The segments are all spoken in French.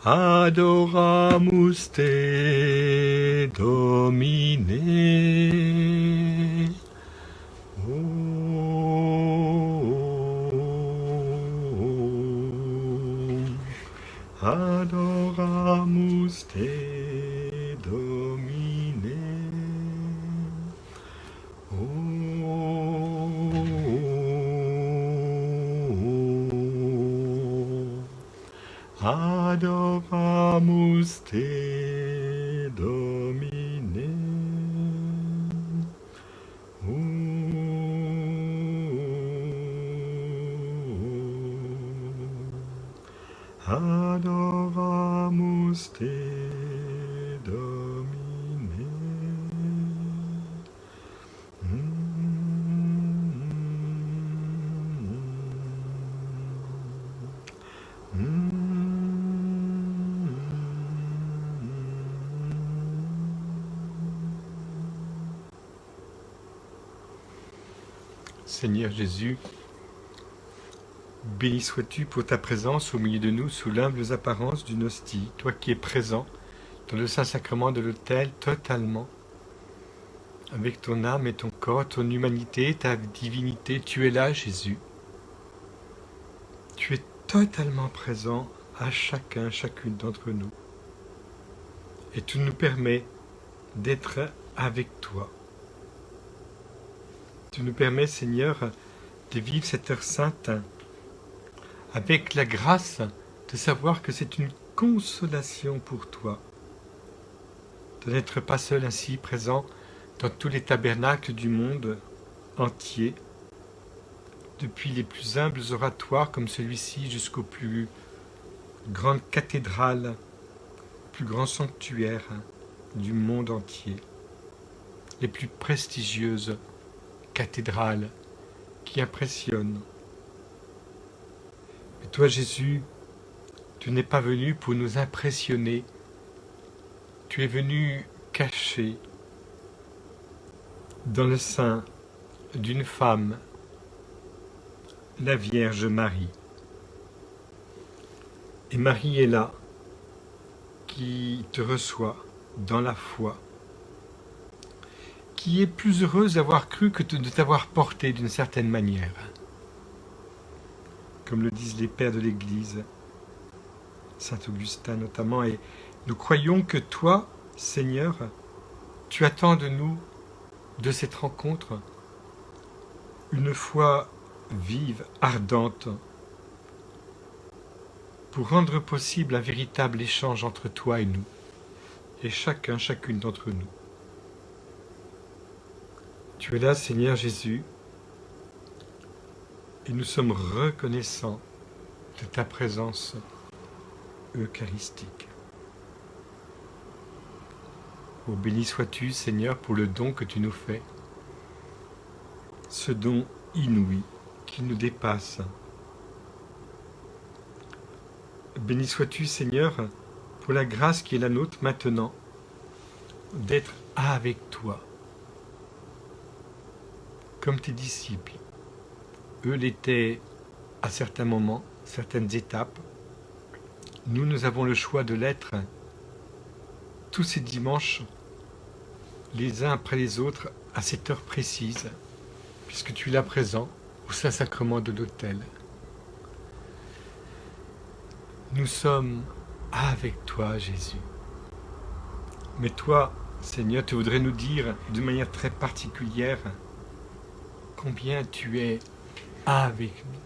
Adoramus te, Domine. Adoramus te, Domine. Adoramus te, Domine. Adoramus te, Domine. Seigneur Jésus, béni sois-tu pour ta présence au milieu de nous sous l'humble apparence d'une hostie, toi qui es présent dans le Saint-Sacrement de l'autel totalement, avec ton âme et ton corps, ton humanité, ta divinité. Tu es là, Jésus. Tu es totalement présent à chacune d'entre nous. Et tu nous permets d'être avec toi. Tu nous permets, Seigneur, de vivre cette heure sainte avec la grâce de savoir que c'est une consolation pour toi de n'être pas seul ainsi présent dans tous les tabernacles du monde entier, depuis les plus humbles oratoires comme celui-ci jusqu'aux plus grandes cathédrales, plus grands sanctuaires du monde entier, les plus prestigieuses cathédrales qui impressionnent. Mais toi, Jésus, tu n'es pas venu pour nous impressionner, tu es venu cacher dans le sein d'une femme, la Vierge Marie. Et Marie est là, qui te reçoit dans la foi, qui est plus heureuse d'avoir cru que de t'avoir porté d'une certaine manière. Comme le disent les pères de l'Église, Saint Augustin notamment, et nous croyons que toi, Seigneur, tu attends de nous, de cette rencontre, une foi vive, ardente, pour rendre possible un véritable échange entre toi et nous, et chacune d'entre nous. Tu es là, Seigneur Jésus, et nous sommes reconnaissants de ta présence eucharistique. Oh, béni sois-tu, Seigneur, pour le don que tu nous fais, ce don inouï qui nous dépasse. Béni sois-tu, Seigneur, pour la grâce qui est la nôtre maintenant, d'être avec toi, comme tes disciples. Eux l'étaient à certains moments, certaines étapes. Nous avons le choix de l'être tous ces dimanches, les uns après les autres, à cette heure précise, puisque tu es là présent au Saint-Sacrement de l'autel. Nous sommes avec toi, Jésus. Mais toi, Seigneur, tu voudrais nous dire d'une manière très particulière combien tu es avec nous.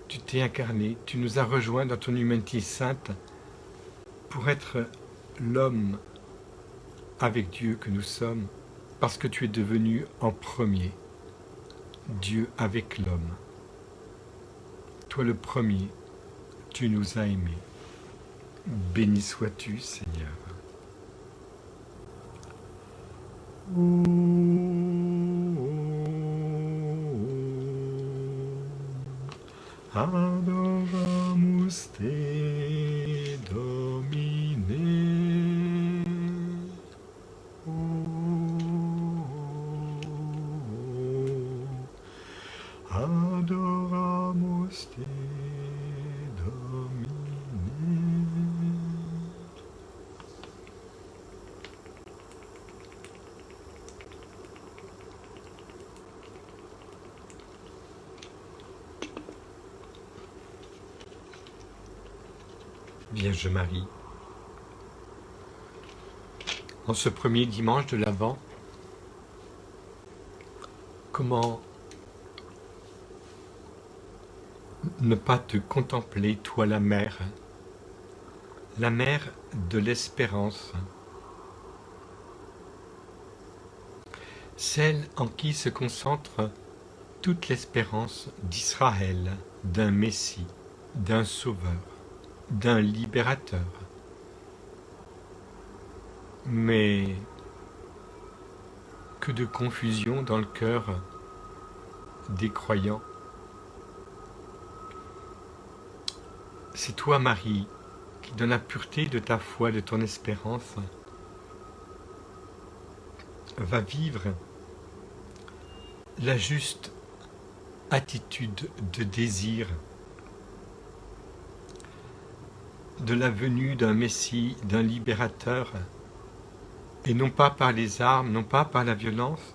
Tu t'es incarné, tu nous as rejoints dans ton humanité sainte pour être l'homme avec Dieu que nous sommes, parce que tu es devenu en premier Dieu avec l'homme. Toi le premier, tu nous as aimés. Béni sois-tu, Seigneur. Adoramus te, Domine. Adoramus te, Vierge Marie. En ce premier dimanche de l'Avent, comment ne pas te contempler, toi la mère de l'espérance, celle en qui se concentre toute l'espérance d'Israël, d'un Messie, d'un Sauveur, d'un Libérateur. Mais que de confusion dans le cœur des croyants. C'est toi, Marie, qui, dans la pureté de ta foi, de ton espérance, va vivre la juste attitude de désir de la venue d'un Messie, d'un Libérateur, et non pas par les armes, non pas par la violence,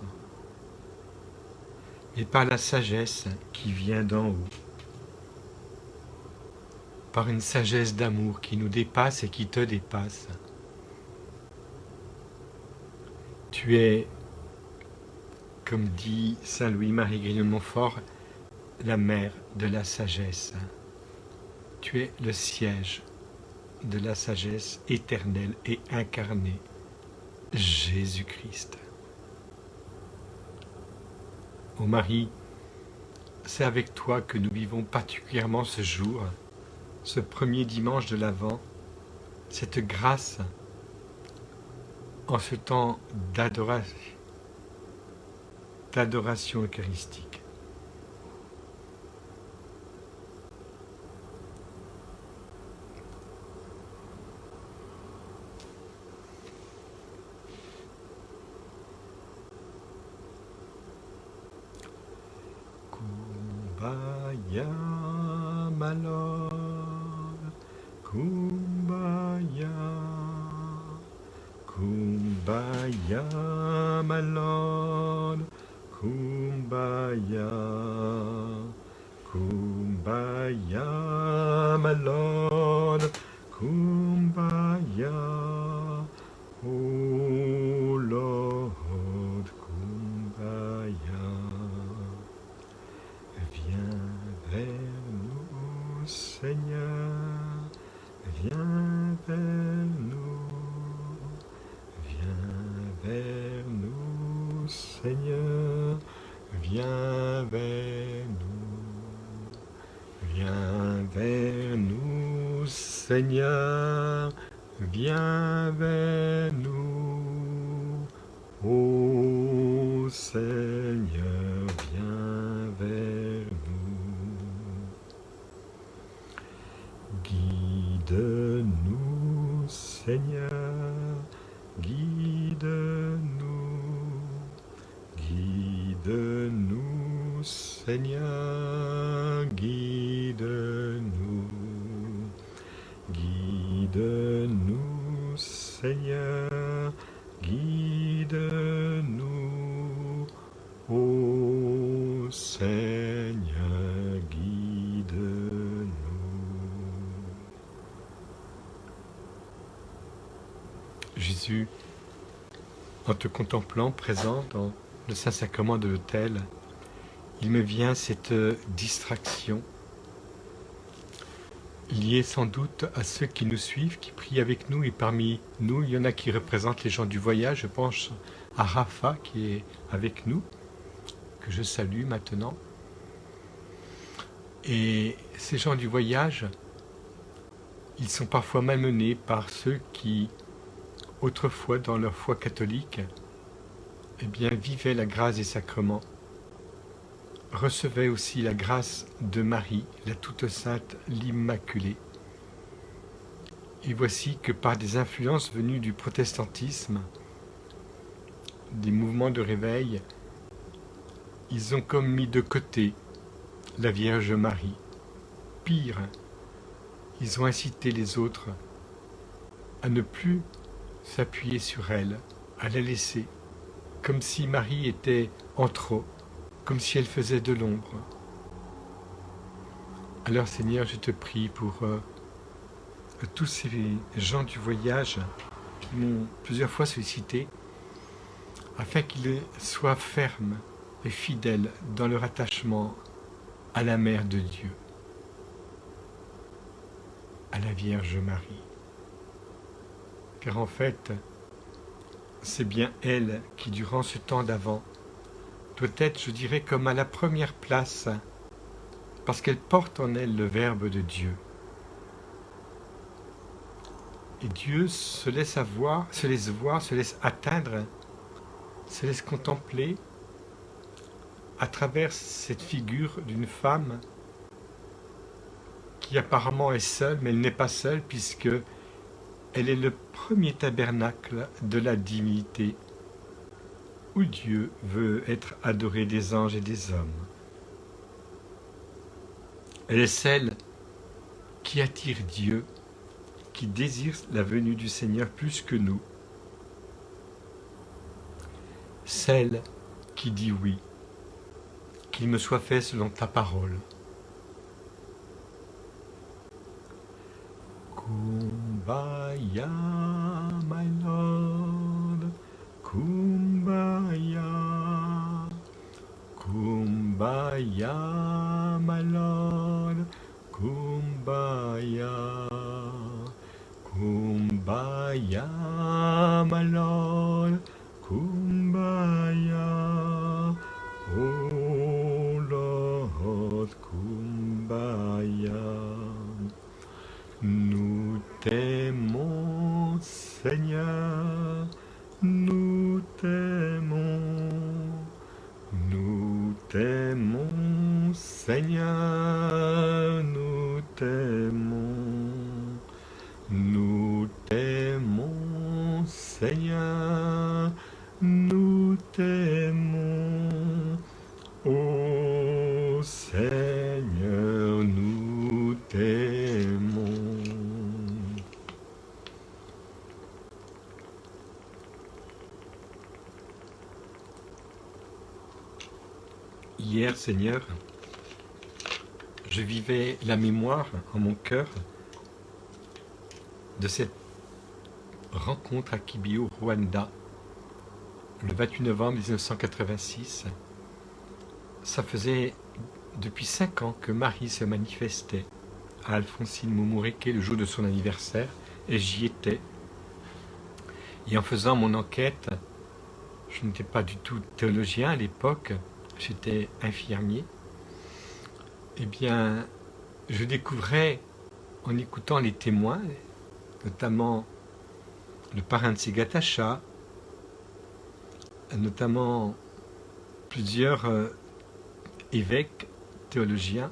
mais par la sagesse qui vient d'en haut, par une sagesse d'amour qui nous dépasse et qui te dépasse. Tu es, comme dit saint Louis-Marie Grignon de Montfort, la mère de la sagesse. Tu es le siège de la sagesse éternelle et incarnée, Jésus-Christ. Ô Marie, c'est avec toi que nous vivons particulièrement ce jour, ce premier dimanche de l'Avent, cette grâce en ce temps d'adoration eucharistique. Kumbaya malor, kumbaya, kumbaya malor, kumbaya, kumbaya malor, kumbaya, oh Lord, kumbaya. Viens vers nous, Seigneur, viens vers nous, Seigneur, viens vers nous, Seigneur, viens vers nous, ô Seigneur, viens vers nous. Guide-nous, Seigneur, guide-nous, guide-nous, Seigneur, guide-nous, guide-nous, Seigneur, guide-nous, ô Seigneur, guide-nous. Jésus, en te contemplant présent dans le Saint-Sacrement de l'autel, il me vient cette distraction liée sans doute à ceux qui nous suivent, qui prient avec nous, et parmi nous, il y en a qui représentent les gens du voyage. Je pense à Rafa qui est avec nous, que je salue maintenant. Et ces gens du voyage, ils sont parfois malmenés par ceux qui, autrefois dans leur foi catholique, eh bien, vivaient la grâce des sacrements, recevaient aussi la grâce de Marie, la toute sainte, l'Immaculée. Et voici que par des influences venues du protestantisme, des mouvements de réveil, ils ont comme mis de côté la Vierge Marie. Pire, ils ont incité les autres à ne plus s'appuyer sur elle, à la laisser, comme si Marie était en trop, comme si elle faisait de l'ombre. Alors Seigneur, je te prie pour tous ces gens du voyage qui m'ont plusieurs fois sollicité, afin qu'ils soient fermes et fidèles dans leur attachement à la Mère de Dieu, à la Vierge Marie. Car en fait, c'est bien elle qui, durant ce temps d'avant, doit être, je dirais, comme à la première place, parce qu'elle porte en elle le Verbe de Dieu. Et Dieu se laisse voir, se laisse atteindre, se laisse contempler à travers cette figure d'une femme qui apparemment est seule, mais elle n'est pas seule puisque elle est le premier tabernacle de la divinité où Dieu veut être adoré des anges et des hommes. Elle est celle qui attire Dieu, qui désire la venue du Seigneur plus que nous. Celle qui dit oui, qu'il me soit fait selon ta parole. Kumbaya, my Lord, Kumbaya, Kumbaya, my Lord, Kumbaya, Kumbaya, my Lord, Kumbaya, oh Lord, Kumbaya. Nous t'aimons, Seigneur, nous t'aimons, Seigneur, nous t'aimons, Seigneur, nous t'aimons, ô Seigneur, nous t'aimons. Hier, Seigneur, je vivais la mémoire en mon cœur de cette rencontre à Kibi au Rwanda, le 28 novembre 1986. Ça faisait depuis 5 ans que Marie se manifestait à Alphonsine Mumureke le jour de son anniversaire, et j'y étais. Et en faisant mon enquête, je n'étais pas du tout théologien à l'époque, j'étais infirmier, eh bien, je découvrais, en écoutant les témoins, notamment le parrain de Segatacha, notamment plusieurs évêques, théologiens,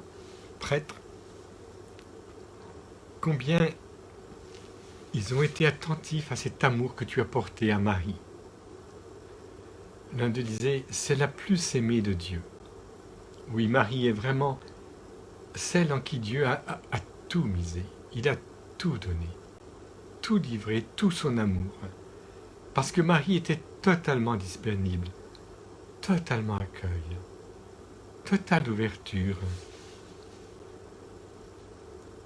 prêtres, combien ils ont été attentifs à cet amour que tu as porté à Marie. L'un d'eux disait, c'est la plus aimée de Dieu. Oui, Marie est vraiment celle en qui Dieu a tout misé. Il a tout donné, tout livré, tout son amour. Parce que Marie était totalement disponible, totalement accueil, totale ouverture.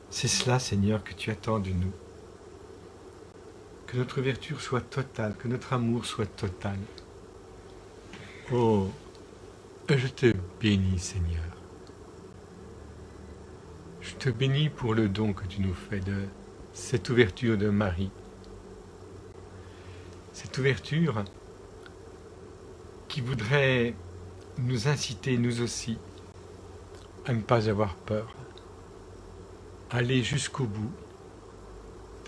C'est cela, Seigneur, que tu attends de nous. Que notre ouverture soit totale, que notre amour soit total. Oh, je te bénis, Seigneur. Je te bénis pour le don que tu nous fais de cette ouverture de Marie. Cette ouverture qui voudrait nous inciter, nous aussi, à ne pas avoir peur, à aller jusqu'au bout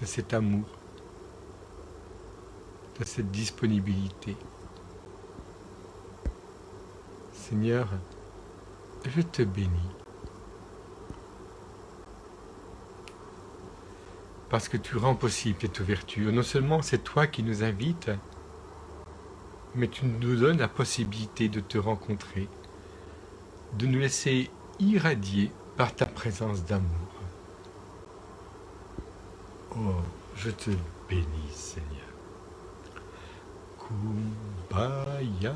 de cet amour, de cette disponibilité. Seigneur, je te bénis. Parce que tu rends possible cette ouverture. Non seulement c'est toi qui nous invites, mais tu nous donnes la possibilité de te rencontrer, de nous laisser irradier par ta présence d'amour. Oh, je te bénis, Seigneur. Kumbaya,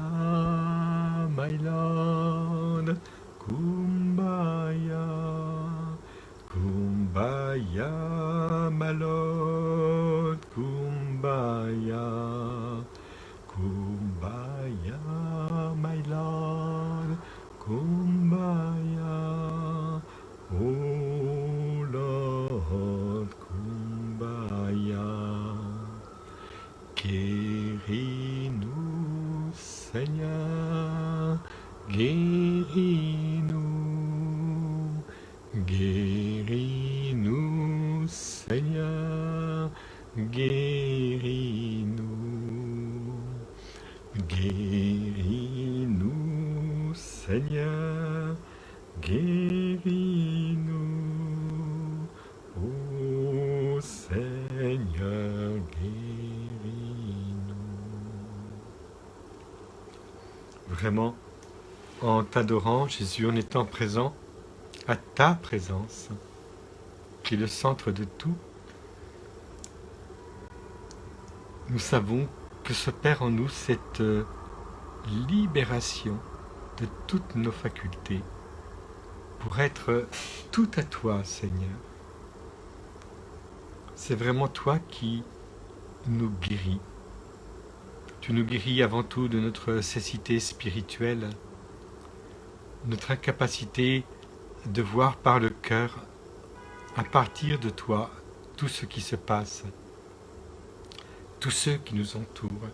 my Lord, Kumbaya, Kumbaya, my Lord. Guéris-nous, Seigneur, guéris-nous. Guéris-nous, Seigneur, guéris-nous. Ô Seigneur, guéris-nous. Vraiment, en t'adorant, Jésus, en étant présent à ta présence, qui est le centre de tout, nous savons que s'opère en nous cette libération de toutes nos facultés pour être tout à toi, Seigneur. C'est vraiment toi qui nous guéris. Tu nous guéris avant tout de notre cécité spirituelle, notre incapacité de voir par le cœur, à partir de toi, tout ce qui se passe, tous ceux qui nous entourent,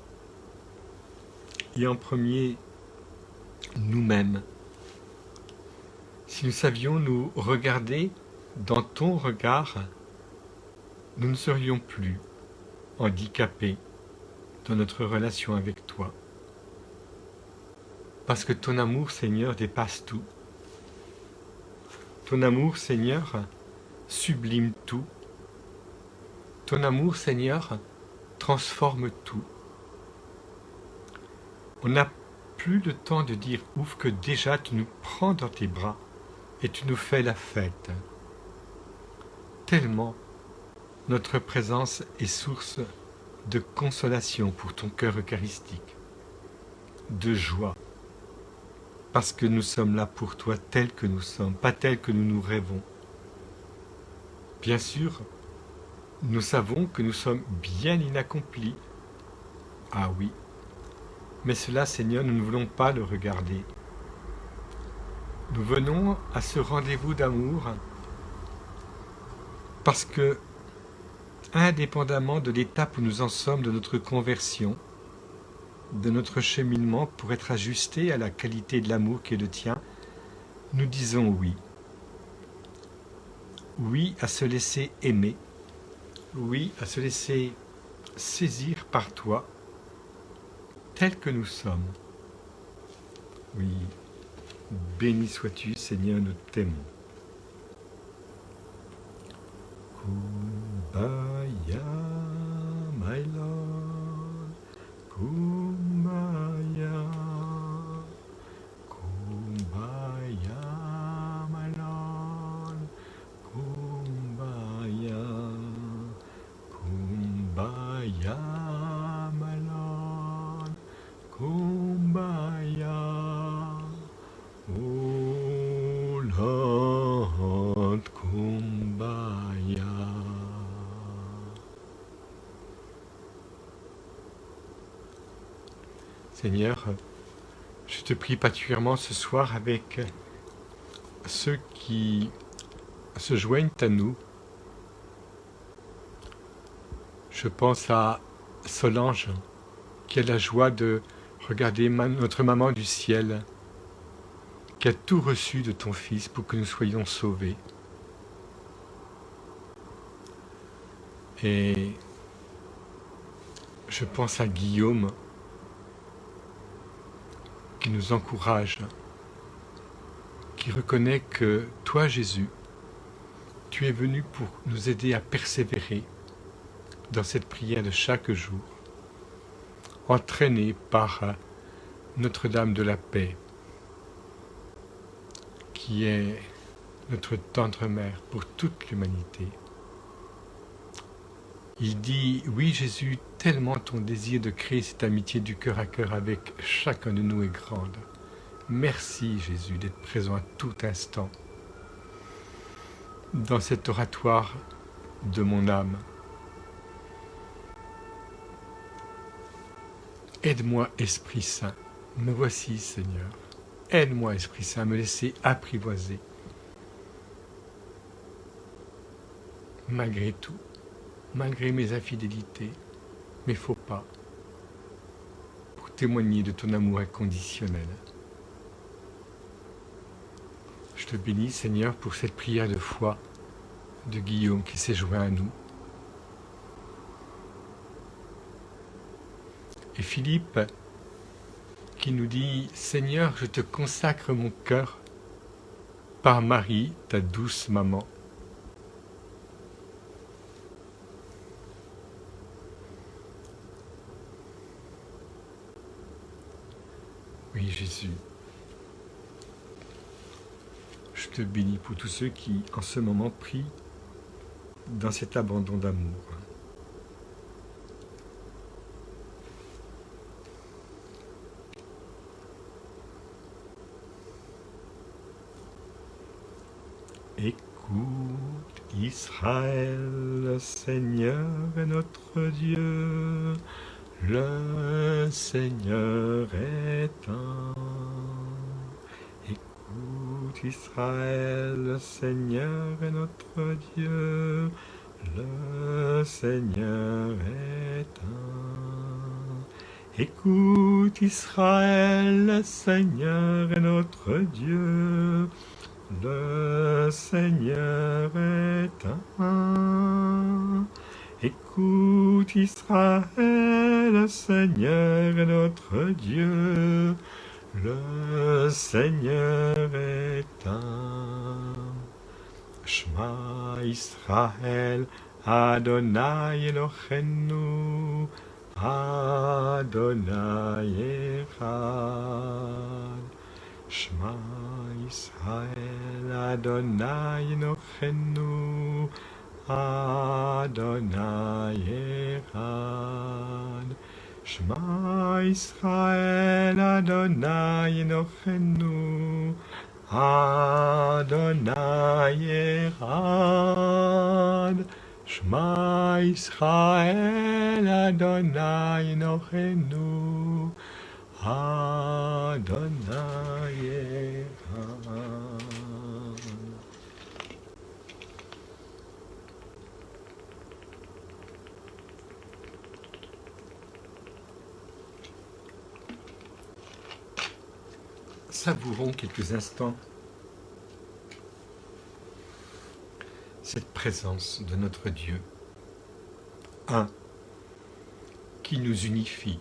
et en premier, nous-mêmes. Si nous savions nous regarder dans ton regard, nous ne serions plus handicapés dans notre relation avec toi. Parce que ton amour, Seigneur, dépasse tout. Ton amour, Seigneur, sublime tout. Ton amour, Seigneur, transforme tout. On n'a plus le temps de dire ouf que déjà tu nous prends dans tes bras et tu nous fais la fête. Tellement notre présence est source de consolation pour ton cœur eucharistique, de joie, parce que nous sommes là pour toi tels que nous sommes, pas tels que nous nous rêvons. Bien sûr, nous savons que nous sommes bien inaccomplis. Ah oui, mais cela, Seigneur, nous ne voulons pas le regarder. Nous venons à ce rendez-vous d'amour parce que, indépendamment de l'étape où nous en sommes de notre conversion, de notre cheminement pour être ajusté à la qualité de l'amour qui est le tien, nous disons oui. Oui à se laisser aimer, oui à se laisser saisir par toi, tel que nous sommes. Oui, béni sois-tu, Seigneur, nous t'aimons. Kumbaya, my Lord, Kumbaya, Kumbaya, my Lord, Kumbaya, Kumbaya, my Lord, Kumbaya, oh Lord, Kumbaya. Seigneur, je te prie particulièrement ce soir avec ceux qui se joignent à nous. Je pense à Solange, qui a la joie de regarder notre maman du ciel, qui a tout reçu de ton Fils pour que nous soyons sauvés. Et je pense à Guillaume, qui nous encourage, qui reconnaît que toi, Jésus, tu es venu pour nous aider à persévérer dans cette prière de chaque jour, entraîné par Notre-Dame de la Paix, qui est notre tendre mère pour toute l'humanité. Il dit, oui Jésus, tellement ton désir de créer cette amitié du cœur à cœur avec chacun de nous est grande. Merci Jésus d'être présent à tout instant dans cet oratoire de mon âme. Aide-moi Esprit Saint, me voici Seigneur. Aide-moi Esprit Saint à me laisser apprivoiser. Malgré tout, malgré mes infidélités, mes faux pas, pour témoigner de ton amour inconditionnel. Je te bénis, Seigneur, pour cette prière de foi de Guillaume qui s'est joint à nous. Et Philippe qui nous dit « Seigneur, je te consacre mon cœur par Marie, ta douce maman. » Oui, Jésus, je te bénis pour tous ceux qui, en ce moment, prient dans cet abandon d'amour. Écoute, Israël, le Seigneur est notre Dieu, le Seigneur est un. Écoute, Israël, le Seigneur est notre Dieu, le Seigneur est un. Écoute, Israël, le Seigneur est notre Dieu, le Seigneur est un. Écoute, Israël, le Seigneur est notre Dieu, le Seigneur est un. Shema Israël, Adonai Eloheinu, Adonai Echad. Shema Israël, Adonai Eloheinu, Adonai Echad. Shema Israël, Adonai Eloheinu, Adonai Echad. Shema Israël, Adonai Eloheinu, Adonai Echad. Savourons quelques instants cette présence de notre Dieu, un, qui nous unifie.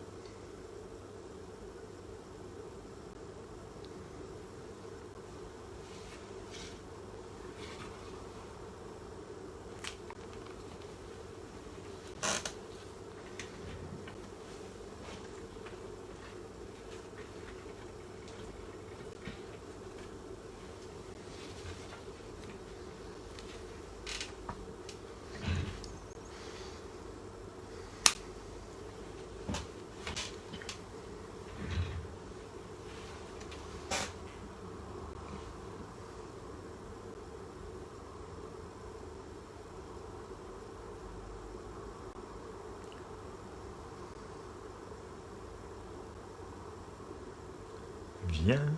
Viens,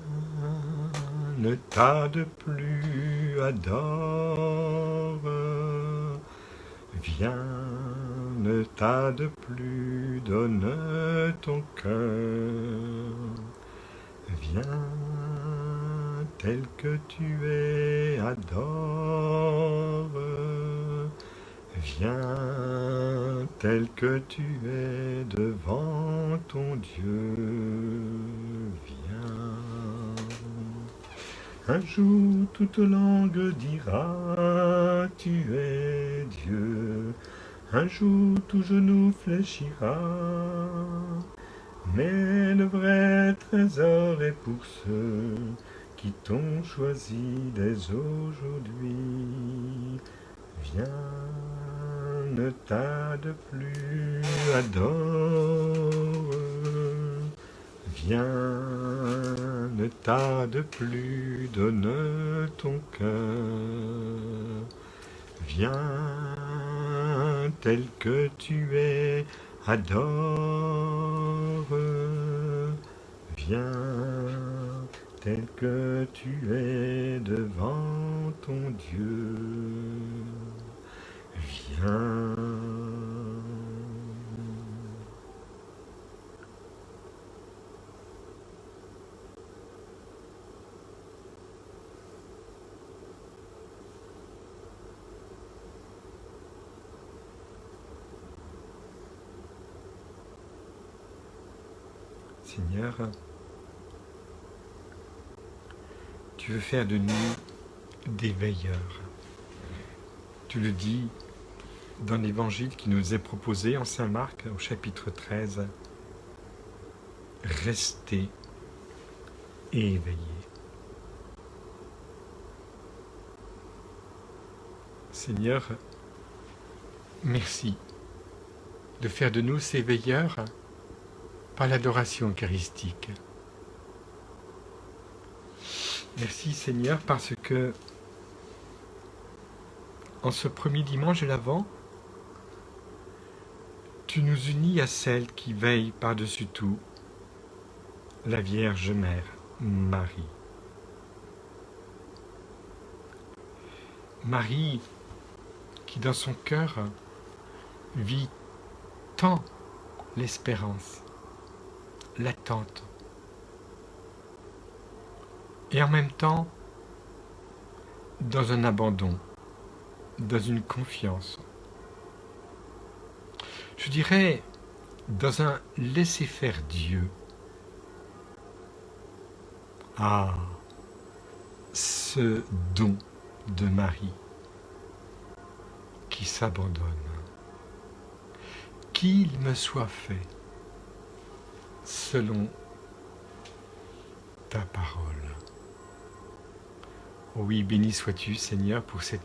ne tarde plus, adore. Viens, ne tarde plus, donne ton cœur. Viens, tel que tu es, adore. Viens, tel que tu es, devant ton Dieu. Viens. Un jour, toute langue dira, tu es Dieu. Un jour, tout genou fléchira. Mais le vrai trésor est pour ceux qui t'ont choisi dès aujourd'hui. Viens, ne tarde plus, adore. Viens, ne tarde plus, donne ton cœur. Viens, tel que tu es, adore. Viens, tel que tu es devant ton Dieu. Viens. Seigneur, tu veux faire de nous des veilleurs. Tu le dis dans l'évangile qui nous est proposé en Saint Marc au chapitre 13. Restez et éveillés. Seigneur, merci de faire de nous ces veilleurs par l'adoration eucharistique. Merci Seigneur parce que en ce premier dimanche de l'Avent, tu nous unis à celle qui veille par-dessus tout, la Vierge Mère, Marie. Marie qui dans son cœur vit tant l'espérance, l'attente, et en même temps dans un abandon, dans une confiance. Je dirais dans un laisser-faire Dieu. Ah, ce don de Marie qui s'abandonne. Qu'il me soit fait selon ta parole. Oh oui, béni sois-tu, Seigneur, pour cette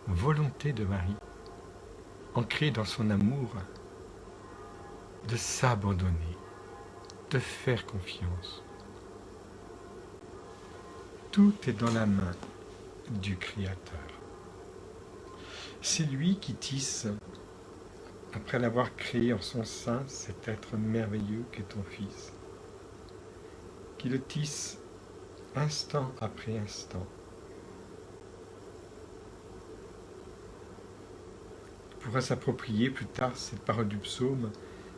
volonté de Marie, ancrée dans son amour, de s'abandonner, de faire confiance. Tout est dans la main du Créateur. C'est lui qui tisse, après l'avoir créé en son sein, cet être merveilleux qu'est ton Fils, qui le tisse instant après instant. Tu pourras s'approprier plus tard cette parole du psaume.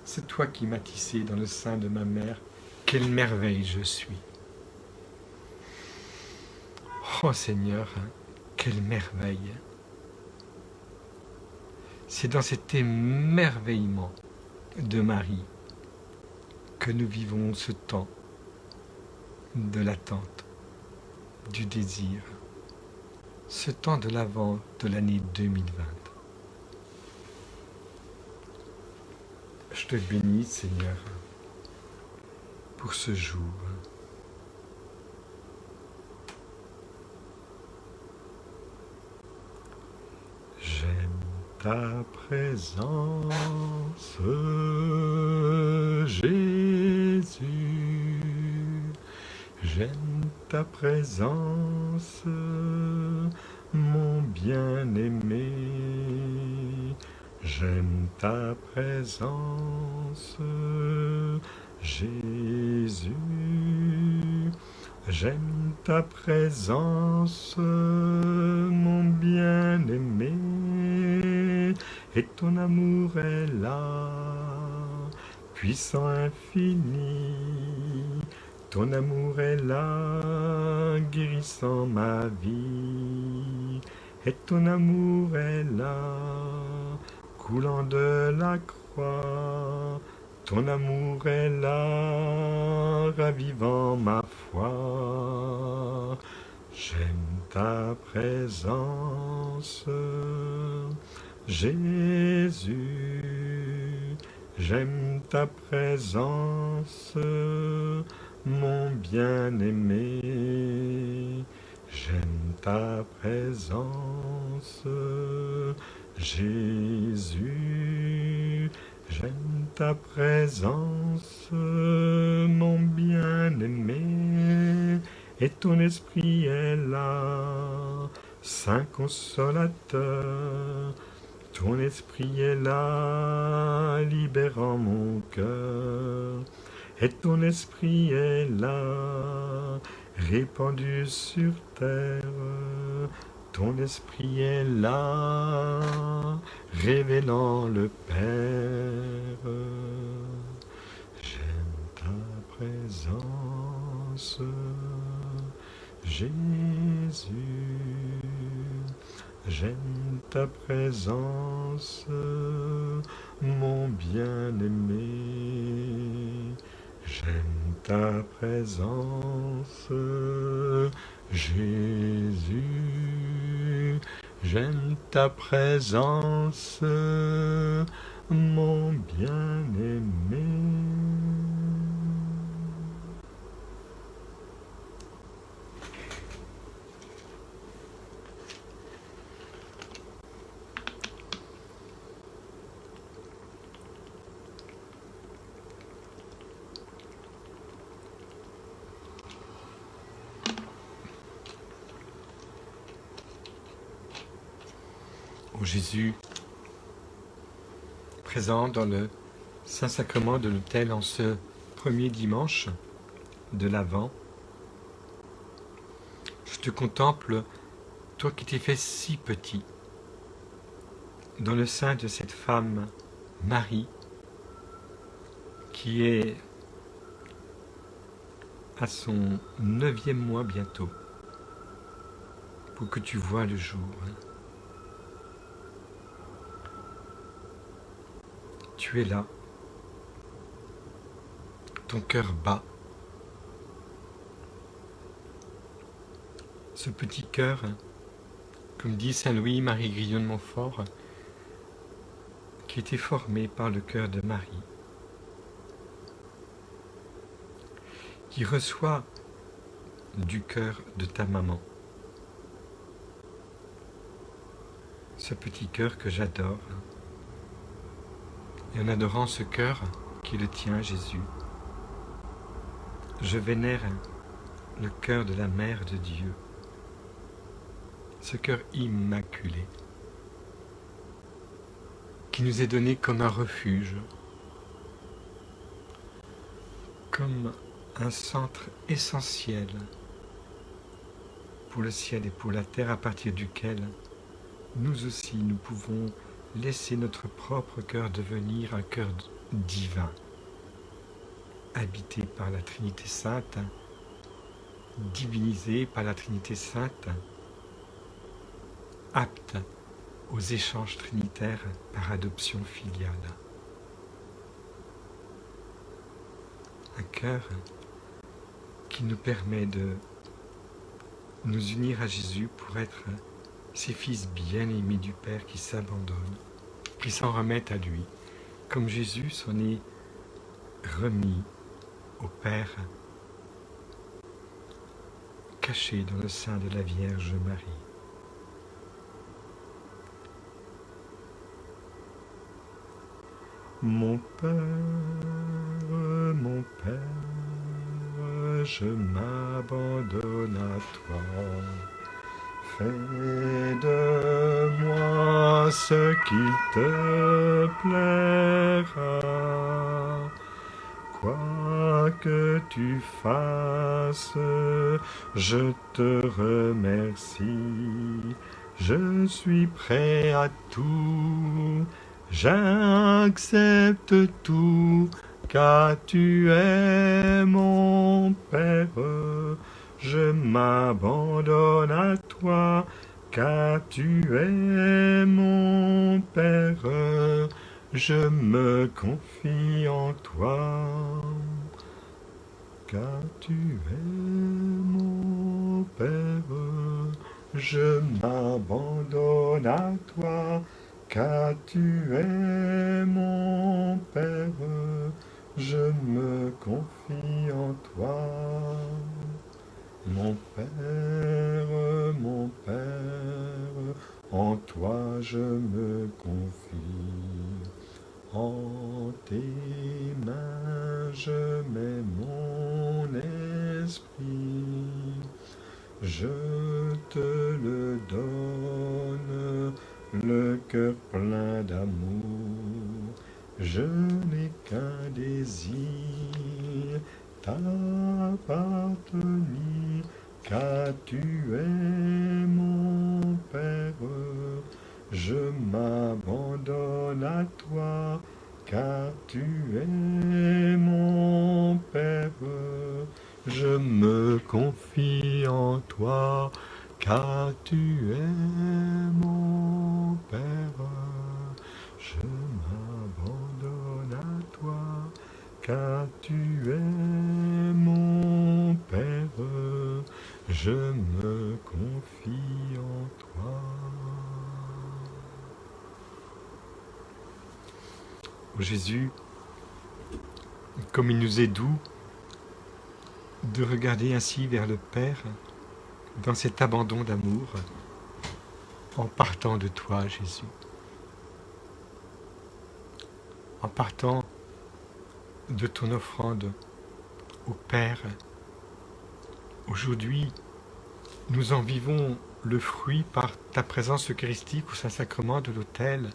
C'est toi qui m'as tissé dans le sein de ma mère. Quelle merveille je suis. Oh Seigneur, quelle merveille. C'est dans cet émerveillement de Marie que nous vivons ce temps de l'attente, du désir, ce temps de l'Avent de l'année 2020. Je te bénis, Seigneur, pour ce jour. J'aime ta présence, Jésus. J'aime ta présence, mon bien-aimé. J'aime ta présence, Jésus. J'aime ta présence, mon bien-aimé. Et ton amour est là, puissant infini. Ton amour est là, guérissant ma vie. Et ton amour est là, coulant de la croix. Ton amour est là, ravivant ma foi. J'aime ta présence, Jésus. J'aime ta présence, mon bien-aimé. J'aime ta présence, Jésus. J'aime ta présence, mon bien-aimé. Et ton esprit est là, Saint Consolateur. Ton esprit est là, libérant mon cœur. Et ton esprit est là, répandu sur terre. Ton esprit est là, révélant le Père. J'aime ta présence, Jésus. J'aime ta présence, mon bien-aimé. J'aime ta présence, Jésus. J'aime ta présence, mon bien-aimé. Ô Jésus, présent dans le Saint-Sacrement de l'autel en ce premier dimanche de l'Avent, je te contemple, toi qui t'es fait si petit, dans le sein de cette femme, Marie, qui est à son 9e mois bientôt, pour que tu vois le jour. Tu es là, ton cœur bat, ce petit cœur, comme dit Saint Louis-Marie Grillon de Montfort, qui était formé par le cœur de Marie, qui reçoit du cœur de ta maman, ce petit cœur que j'adore. Et en adorant ce cœur qui est le tien, Jésus, je vénère le cœur de la Mère de Dieu, ce cœur immaculé, qui nous est donné comme un refuge, comme un centre essentiel pour le ciel et pour la terre, à partir duquel nous aussi nous pouvons laisser notre propre cœur devenir un cœur divin, habité par la Trinité Sainte, divinisé par la Trinité Sainte, apte aux échanges trinitaires par adoption filiale. Un cœur qui nous permet de nous unir à Jésus pour être ces fils bien-aimés du Père qui s'abandonnent, qui s'en remettent à lui, comme Jésus s'en est remis au Père, caché dans le sein de la Vierge Marie. Mon Père, je m'abandonne à toi. Fais de moi ce qui te plaira. Quoi que tu fasses, je te remercie. Je suis prêt à tout. J'accepte tout, car tu es mon Père. Je m'abandonne à toi, car tu es mon Père. Je me confie en toi, car tu es mon Père. Je m'abandonne à toi, car tu es mon Père. Je me confie en toi. Mon Père, en toi je me confie. En tes mains je mets mon esprit. Je te le donne, le cœur plein d'amour. Je n'ai qu'un désir, t'appartenir, car tu es mon Père. Je m'abandonne à toi, car tu es mon Père. Je me confie en toi, car tu es mon Père. Je m'abandonne à toi, car tu es me confie en toi. Ô Jésus, comme il nous est doux de regarder ainsi vers le Père dans cet abandon d'amour en partant de toi, Jésus. En partant de ton offrande au Père. Aujourd'hui, nous en vivons le fruit par ta présence eucharistique au Saint-Sacrement de l'autel.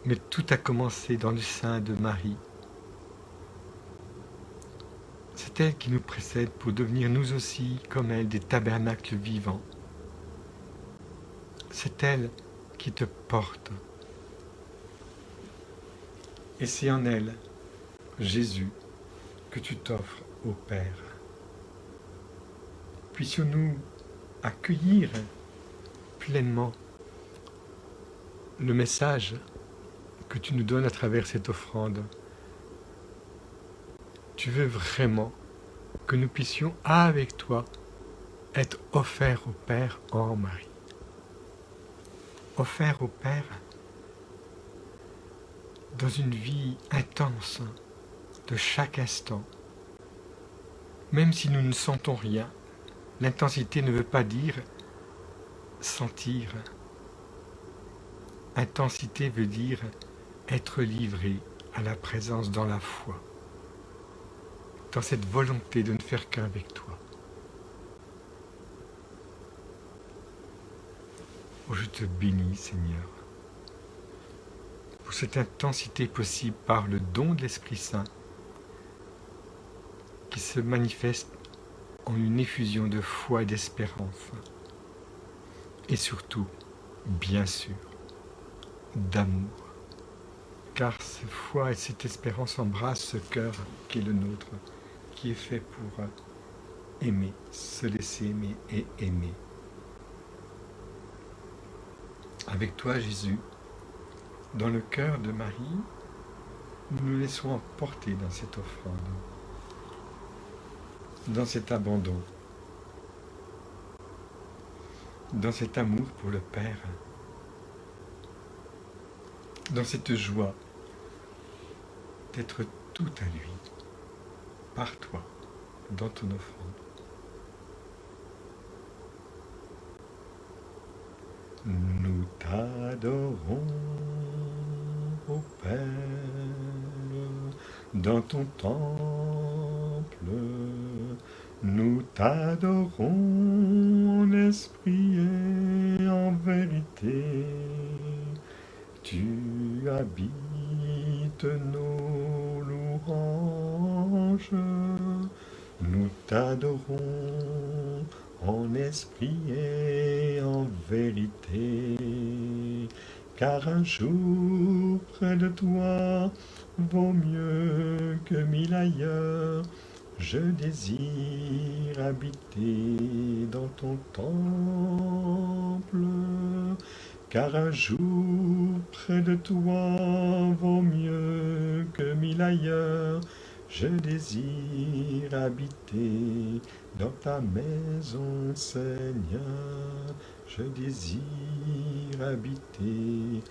Mais tout a commencé dans le sein de Marie. C'est elle qui nous précède pour devenir nous aussi, comme elle, des tabernacles vivants. C'est elle qui te porte. Et c'est en elle, Jésus, que tu t'offres au Père. Puissions-nous accueillir pleinement le message que tu nous donnes à travers cette offrande. Tu veux vraiment que nous puissions, avec toi, être offerts au Père en Marie. Offerts au Père dans une vie intense de chaque instant. Même si nous ne sentons rien, l'intensité ne veut pas dire sentir. Intensité veut dire être livré à la présence dans la foi, dans cette volonté de ne faire qu'avec toi. Oh, je te bénis, Seigneur, pour cette intensité possible par le don de l'Esprit Saint qui se manifeste en une effusion de foi et d'espérance, et surtout, bien sûr, d'amour. Car cette foi et cette espérance embrassent ce cœur qui est le nôtre, qui est fait pour aimer, se laisser aimer et aimer. Avec toi, Jésus, dans le cœur de Marie, nous nous laissons emporter dans cette offrande, dans cet abandon, dans cet amour pour le Père, dans cette joie d'être tout à lui, par toi, dans ton offrande. Nous t'adorons, ô Père, dans ton temple. Nous t'adorons en esprit et en vérité. Tu habites nos louanges. Nous t'adorons en esprit et en vérité, car un jour près de toi vaut mieux que 1000 ailleurs. Je désire habiter dans ton temple, car un jour près de toi vaut mieux que 1000 ailleurs. Je désire habiter dans ta maison, Seigneur. Je désire habiter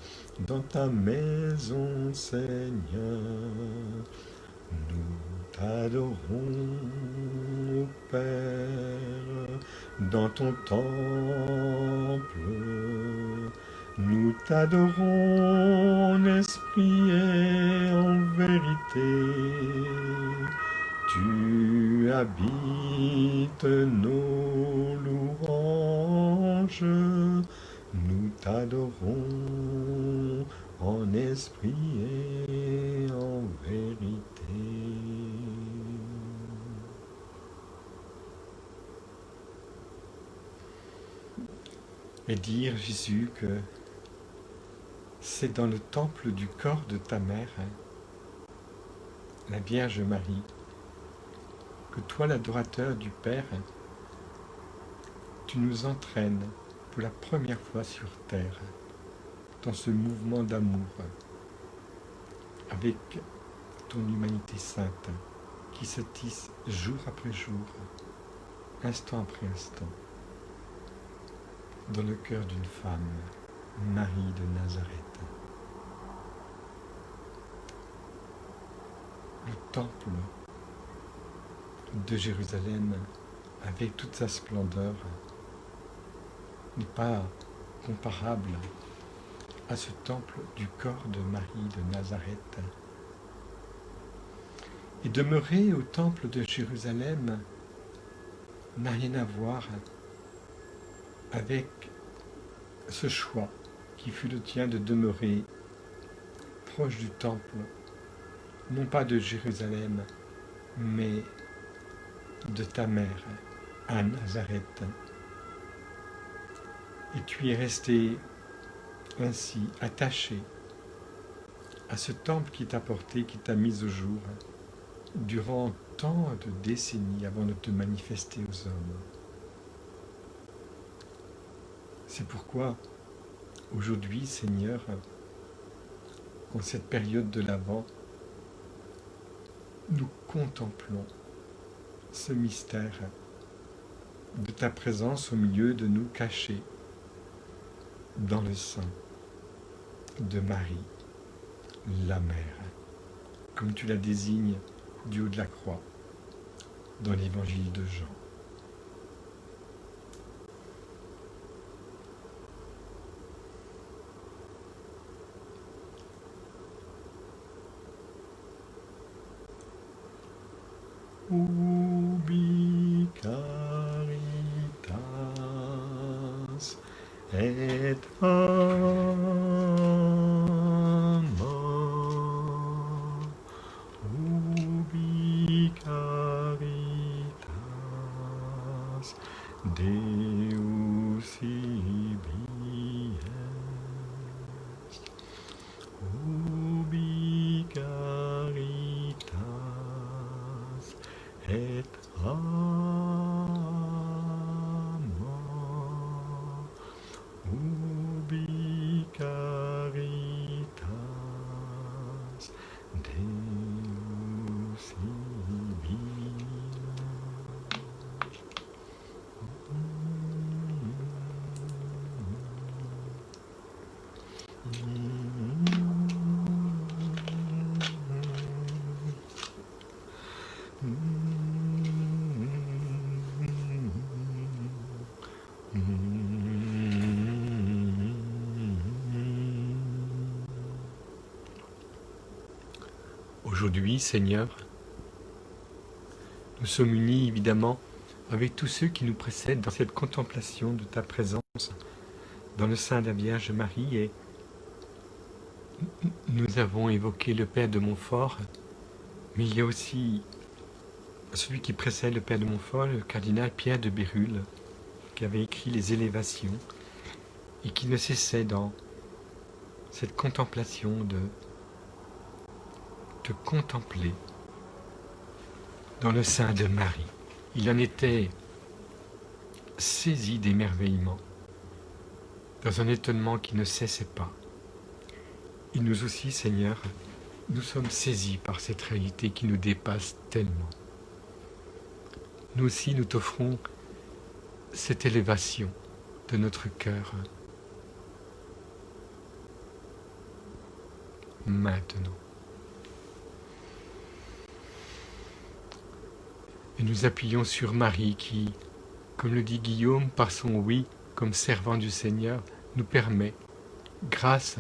dans ta maison, Seigneur. Nous t'adorons, ô Père, dans ton temple. Nous t'adorons en esprit et en vérité. Tu habites nos louanges. Nous t'adorons en esprit et en vérité. Et dire, Jésus, que c'est dans le temple du corps de ta mère, la Vierge Marie, que toi, l'adorateur du Père, tu nous entraînes pour la première fois sur terre dans ce mouvement d'amour avec ton humanité sainte qui se tisse jour après jour instant après instant, dans le cœur d'une femme, Marie de Nazareth. Le temple de Jérusalem, avec toute sa splendeur, n'est pas comparable à ce temple du corps de Marie de Nazareth. Et demeurer au temple de Jérusalem n'a rien à voir avec ce choix qui fut le tien de demeurer proche du temple, non pas de Jérusalem, mais de ta mère à Nazareth. Et tu es resté ainsi attaché à ce temple qui t'a porté, qui t'a mis au jour durant tant de décennies avant de te manifester aux hommes. C'est pourquoi aujourd'hui, Seigneur, en cette période de l'Avent, nous contemplons ce mystère de ta présence au milieu de nous cachés dans le sein de Marie, la mère, comme tu la désignes du haut de la croix dans l'évangile de Jean. Ubi caritas et amor, ubi caritas Deus ibi est, ubi caritas et amor, ubi caritas Deus ibi Aujourd'hui, Seigneur, nous sommes unis évidemment avec tous ceux qui nous précèdent dans cette contemplation de ta présence dans le sein de la Vierge Marie, et nous avons évoqué le Père de Montfort, mais il y a aussi celui qui précède le Père de Montfort, le cardinal Pierre de Bérulle, qui avait écrit les Élévations et qui ne cessait dans cette contemplation de te contempler dans le sein de Marie. Il en était saisi d'émerveillement, dans un étonnement qui ne cessait pas. Et nous aussi, Seigneur, nous sommes saisis par cette réalité qui nous dépasse tellement. Nous aussi, nous t'offrons cette élévation de notre cœur maintenant. Et nous appuyons sur Marie qui, comme le dit Guillaume, par son oui comme servant du Seigneur, nous permet, grâce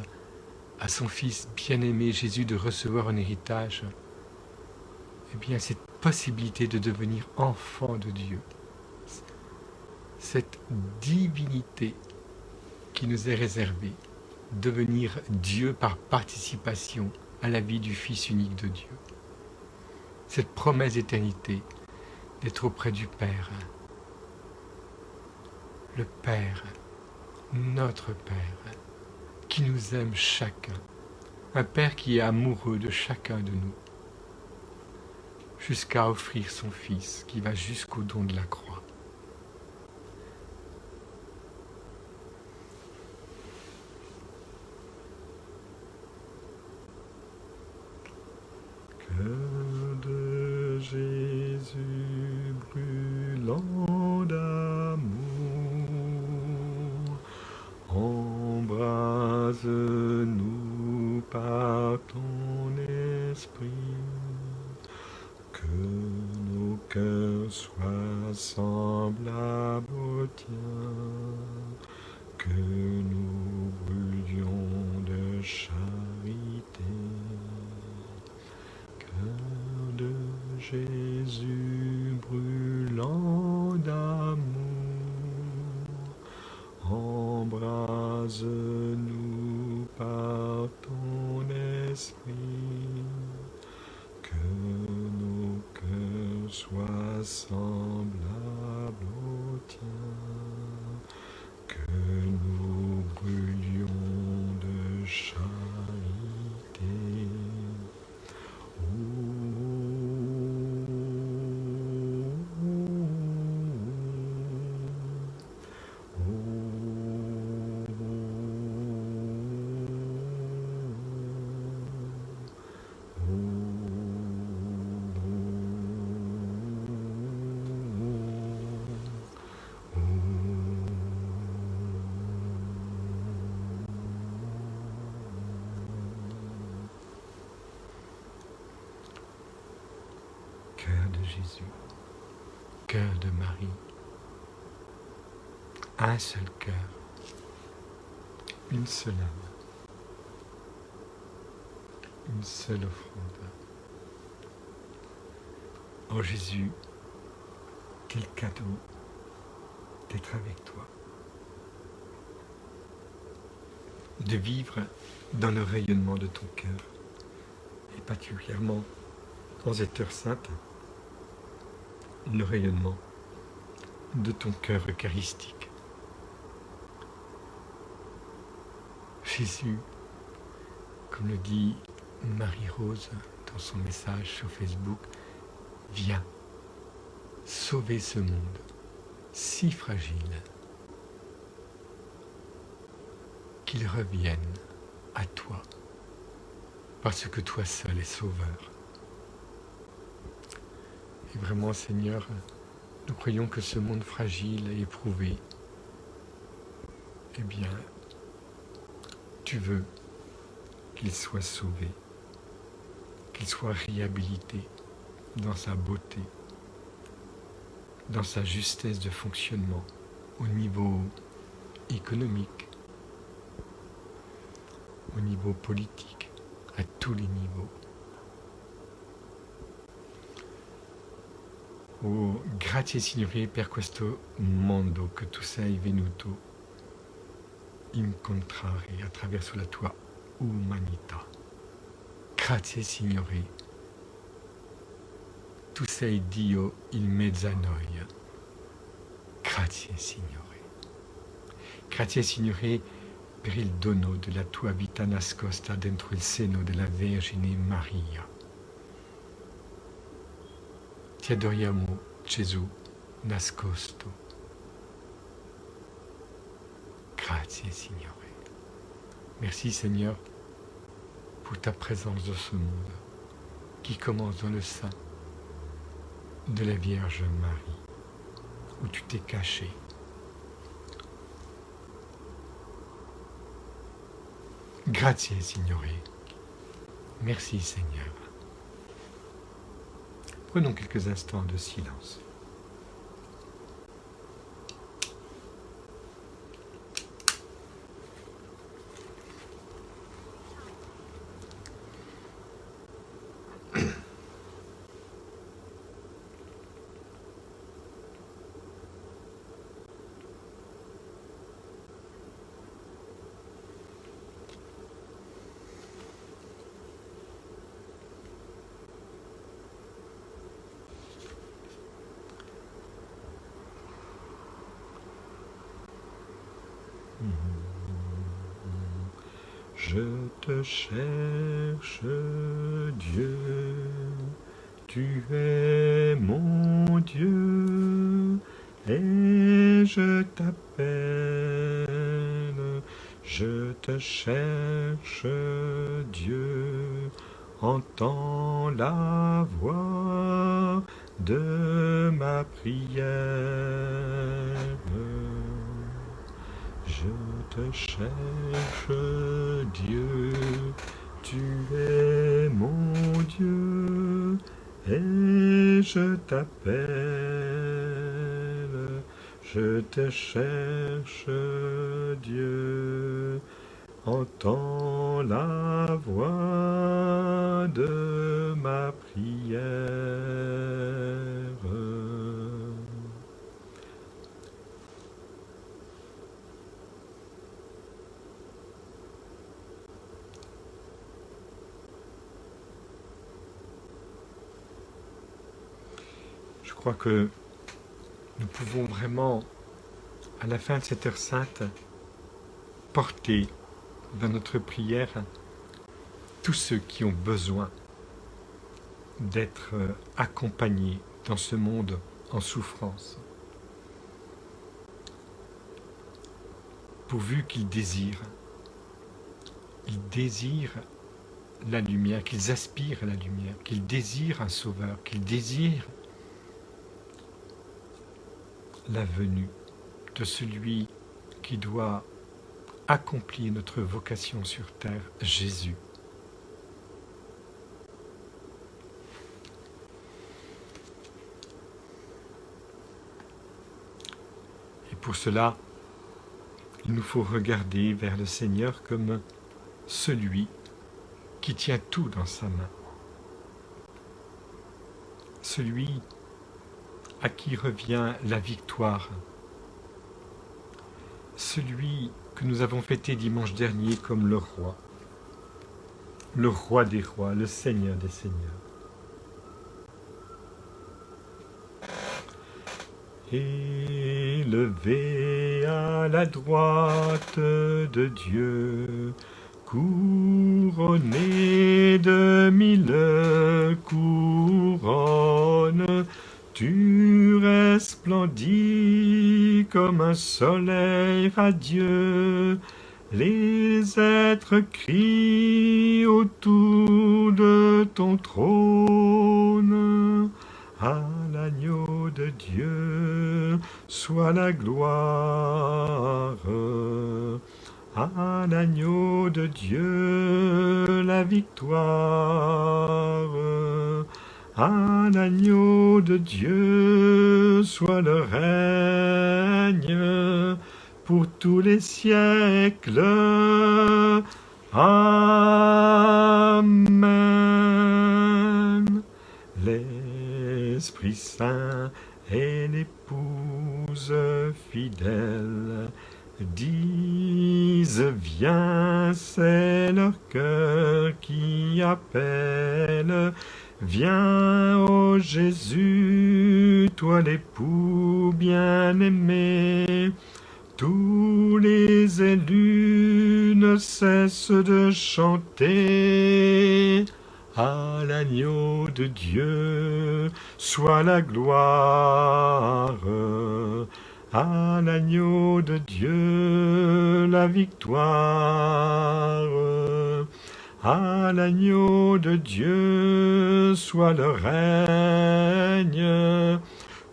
à son Fils bien-aimé Jésus, de recevoir un héritage, eh bien cette possibilité de devenir enfant de Dieu, cette divinité qui nous est réservée, devenir Dieu par participation à la vie du Fils unique de Dieu. Cette promesse d'éternité, d'être auprès du Père. Le Père, notre Père, qui nous aime chacun. Un Père qui est amoureux de chacun de nous, jusqu'à offrir son Fils qui va jusqu'au don de la croix. Cœur de Jésus brûlant soit semblable au tien, que nous brûlions de charité. Cœur de Jésus, cœur de Marie, un seul cœur, une seule âme, une seule offrande. Oh Jésus, quel cadeau d'être avec toi, de vivre dans le rayonnement de ton cœur, et particulièrement en cette heure sainte, le rayonnement de ton cœur eucharistique. Jésus, comme le dit Marie-Rose dans son message sur Facebook, viens sauver ce monde si fragile, qu'il revienne à toi, parce que toi seul es sauveur. Et vraiment, Seigneur, nous croyons que ce monde fragile et éprouvé, eh bien, tu veux qu'il soit sauvé, qu'il soit réhabilité dans sa beauté, dans sa justesse de fonctionnement au niveau économique, au niveau politique, à tous les niveaux. Oh, grazie Signore per questo mondo che tu sei venuto incontrare attraverso la tua umanità. Grazie Signore, tu sei Dio in mezzo a noi. Grazie Signore. Grazie Signore per il dono della tua vita nascosta dentro il seno della Vergine Maria. Ti adoriamo, Gesù nascosto. Grazie, Signore. Merci, Seigneur, pour ta présence dans ce monde qui commence dans le sein de la Vierge Marie, où tu t'es caché. Grazie, Signore. Merci, Seigneur. Prenons quelques instants de silence. Je te cherche, Dieu, tu es mon Dieu, et je t'appelle. Je te cherche, Dieu, entends la voix de ma prière. Je te cherche, Dieu, tu es mon Dieu, et je t'appelle. Je te cherche, Dieu, entends la voix de ma prière. crois que nous pouvons vraiment, à la fin de cette heure sainte, porter dans notre prière tous ceux qui ont besoin d'être accompagnés dans ce monde en souffrance, pourvu qu'ils désirent la lumière, qu'ils aspirent à la lumière, qu'ils désirent un sauveur, qu'ils désirent la venue de celui qui doit accomplir notre vocation sur terre, Jésus. Et pour cela, il nous faut regarder vers le Seigneur comme celui qui tient tout dans sa main, celui à qui revient la victoire, celui que nous avons fêté dimanche dernier comme le roi des rois, le Seigneur des seigneurs. Élevé à la droite de Dieu, couronné de 1000 couronnes, tu resplendis comme un soleil radieux. Les êtres crient autour de ton trône. À l'agneau de Dieu soit la gloire. À l'agneau de Dieu la victoire. À l'agneau de Dieu soit le règne pour tous les siècles. Amen. L'Esprit Saint est l'épouse fidèle. Disent, viens, c'est leur cœur qui appelle. Viens, ô Jésus, toi l'époux bien-aimé. Tous les élus ne cessent de chanter. À l'agneau de Dieu soit la gloire. À l'agneau de Dieu la victoire. À l'agneau de Dieu soit le règne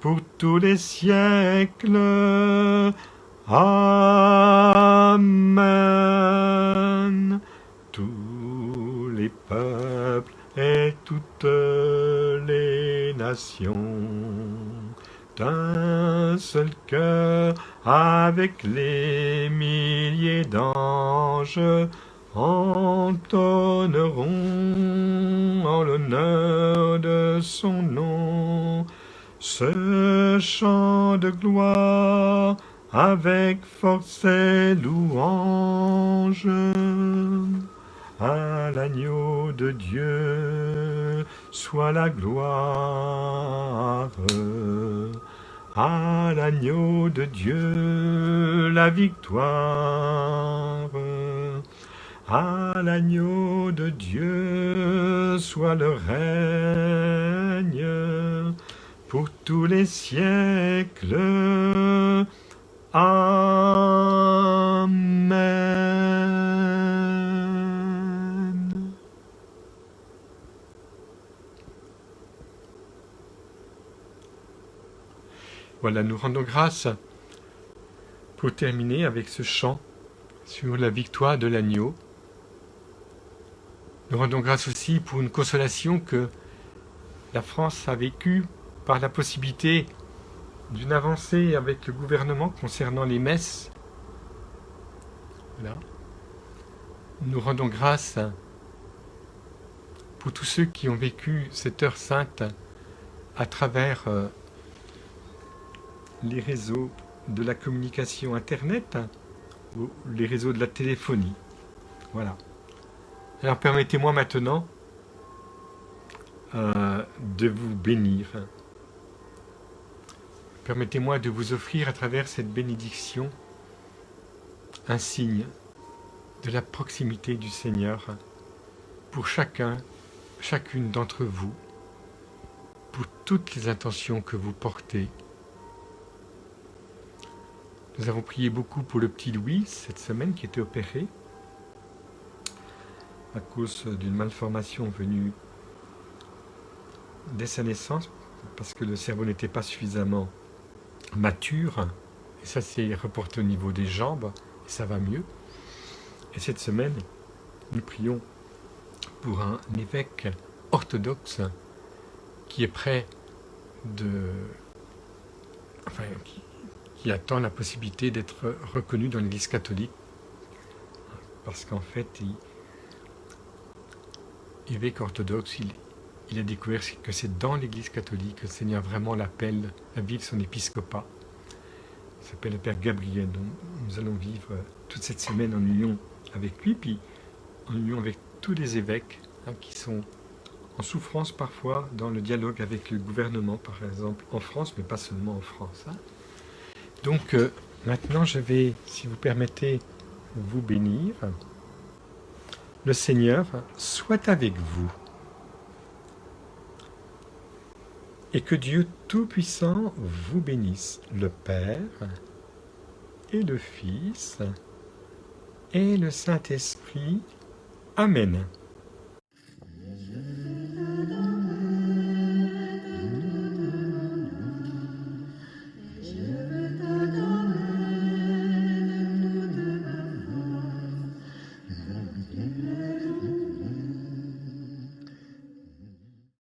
pour tous les siècles. Amen. Tous les peuples et toutes les nations, d'un seul cœur, avec les milliers d'anges, entonneront en l'honneur de son nom ce chant de gloire avec force et louange. À l'agneau de Dieu soit la gloire. À l'agneau de Dieu la victoire. À l'agneau de Dieu soit le règne pour tous les siècles. Amen. Voilà, nous rendons grâce pour terminer avec ce chant sur la victoire de l'agneau. Nous rendons grâce aussi pour une consolation que la France a vécue par la possibilité d'une avancée avec le gouvernement concernant les messes. Voilà. Nous rendons grâce pour tous ceux qui ont vécu cette heure sainte à travers les réseaux de la communication Internet ou les réseaux de la téléphonie. Voilà. Alors permettez-moi maintenant de vous bénir. permettez-moi de vous offrir à travers cette bénédiction un signe de la proximité du Seigneur pour chacune d'entre vous, pour toutes les intentions que vous portez. Nous avons prié beaucoup pour le petit Louis cette semaine qui était opéré à cause d'une malformation venue dès sa naissance parce que le cerveau n'était pas suffisamment mature et ça s'est reporté au niveau des jambes et ça va mieux. Et cette semaine, nous prions pour un évêque orthodoxe qui est prêt qui attend la possibilité d'être reconnu dans l'Église catholique parce qu'en fait, évêque orthodoxe, il a découvert que c'est dans l'Église catholique que le Seigneur vraiment l'appelle à vivre son épiscopat. Il s'appelle le Père Gabriel. Donc nous allons vivre toute cette semaine en union avec lui, puis en union avec tous les évêques qui sont en souffrance parfois dans le dialogue avec le gouvernement, par exemple en France, mais pas seulement en France. Donc maintenant je vais, si vous permettez, vous bénir. Le Seigneur soit avec vous. Et que Dieu Tout-Puissant vous bénisse, le Père et le Fils et le Saint-Esprit. Amen.